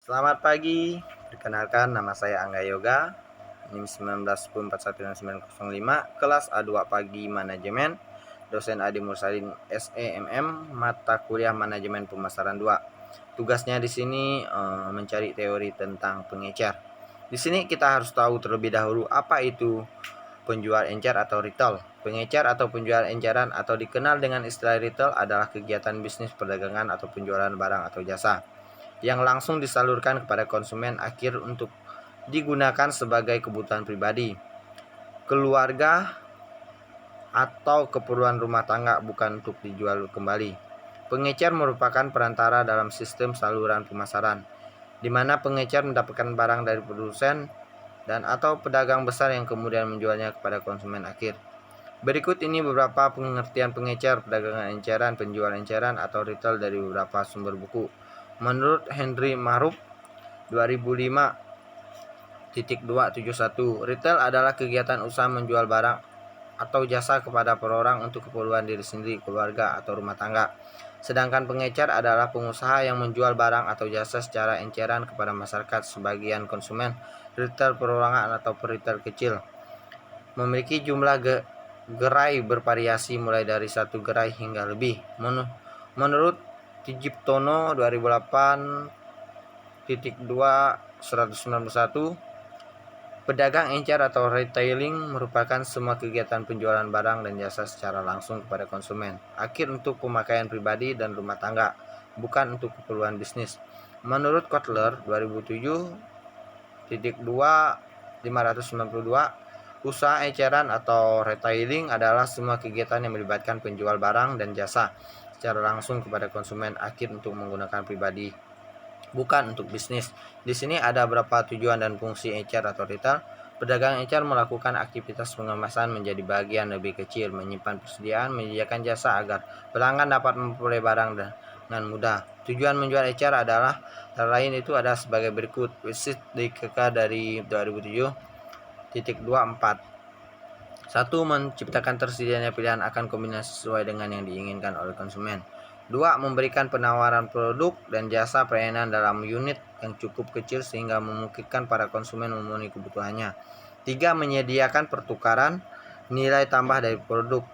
Selamat pagi, perkenalkan nama saya Angga Yoga, NIM 19416905, kelas A2 Pagi Manajemen, dosen Adi Mursalin SEMM, mata kuliah Manajemen Pemasaran 2. Tugasnya di sini mencari teori tentang pengecer. Di sini kita harus tahu terlebih dahulu apa itu penjual encer atau retail. Pengecer atau penjual enceran atau dikenal dengan istilah retail adalah kegiatan bisnis perdagangan atau penjualan barang atau jasa yang langsung disalurkan kepada konsumen akhir untuk digunakan sebagai kebutuhan pribadi, keluarga, atau keperluan rumah tangga, bukan untuk dijual kembali. Pengecer merupakan perantara dalam sistem saluran pemasaran, di mana pengecer mendapatkan barang dari produsen dan atau pedagang besar yang kemudian menjualnya kepada konsumen akhir. Berikut ini beberapa pengertian pengecer, perdagangan enceran, penjual enceran, atau retail dari beberapa sumber buku. Menurut Henry Maruk 2005.271, retail adalah kegiatan usaha menjual barang atau jasa kepada perorangan untuk keperluan diri sendiri, keluarga, atau rumah tangga. Sedangkan pengecer adalah pengusaha yang menjual barang atau jasa secara enceran kepada masyarakat, sebagian konsumen. Retail perorangan atau retail kecil memiliki jumlah gerai bervariasi mulai dari 1 gerai hingga lebih. Menurut Tijiptono 2008.2.191, pedagang encer atau retailing merupakan semua kegiatan penjualan barang dan jasa secara langsung kepada konsumen akhir untuk pemakaian pribadi dan rumah tangga, bukan untuk keperluan bisnis. Menurut Kotler 2007.2.592, usaha eceran atau retailing adalah semua kegiatan yang melibatkan penjual barang dan jasa secara langsung kepada konsumen akhir untuk menggunakan pribadi, bukan untuk bisnis. Di sini ada beberapa tujuan dan fungsi encer atau retail. Pedagang encer melakukan aktivitas pengemasan menjadi bagian lebih kecil, menyimpan persediaan, menyediakan jasa agar pelanggan dapat memperoleh barang dengan mudah. Tujuan menjual encer adalah antara lain itu ada sebagai berikut. Visit DKK dari 2007.24. 1. Menciptakan tersedianya pilihan akan kombinasi sesuai dengan yang diinginkan oleh konsumen. 2. Memberikan penawaran produk dan jasa pelayanan dalam unit yang cukup kecil sehingga memungkinkan para konsumen memenuhi kebutuhannya. 3. Menyediakan pertukaran nilai tambah dari produk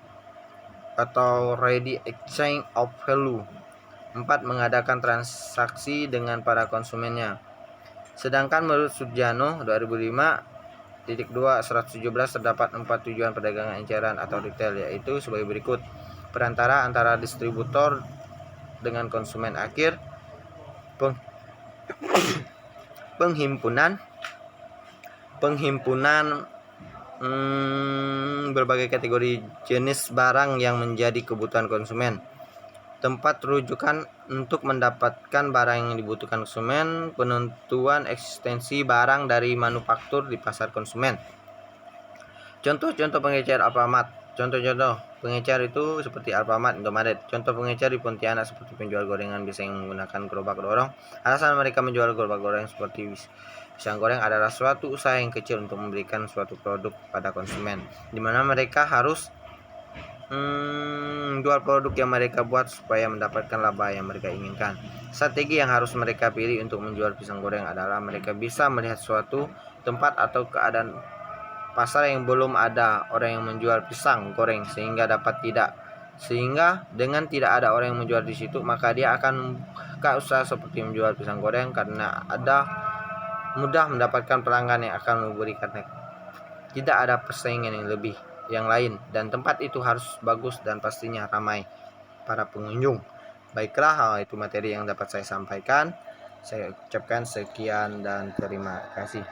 atau ready exchange of value. 4. Mengadakan transaksi dengan para konsumennya. Sedangkan menurut Sudjano 2005.2.117 terdapat 4 tujuan perdagangan enceran atau retail, yaitu sebagai berikut. Perantara antara distributor dengan konsumen akhir, penghimpunan berbagai kategori jenis barang yang menjadi kebutuhan konsumen, tempat rujukan untuk mendapatkan barang yang dibutuhkan konsumen, penentuan eksistensi barang dari manufaktur di pasar konsumen. Contoh-contoh pengecer Alfamart. Contoh-contoh pengecer itu seperti Alfamart, Indomaret. Contoh pengecer di Pontianak seperti penjual gorengan bisa yang menggunakan gerobak dorong. Alasan mereka menjual gerobak goreng seperti pisang goreng adalah suatu usaha yang kecil untuk memberikan suatu produk pada konsumen, di mana mereka harus jual produk yang mereka buat supaya mendapatkan laba yang mereka inginkan. Strategi yang harus mereka pilih untuk menjual pisang goreng adalah mereka bisa melihat suatu tempat atau keadaan pasar yang belum ada orang yang menjual pisang goreng, sehingga dengan tidak ada orang yang menjual di situ, maka dia akan membuka usaha seperti menjual pisang goreng karena ada mudah mendapatkan pelanggan yang akan memberikan tidak ada persaingan yang lain, dan tempat itu harus bagus dan pastinya ramai para pengunjung. Baiklah, itu materi yang dapat saya sampaikan. Saya ucapkan sekian dan terima kasih.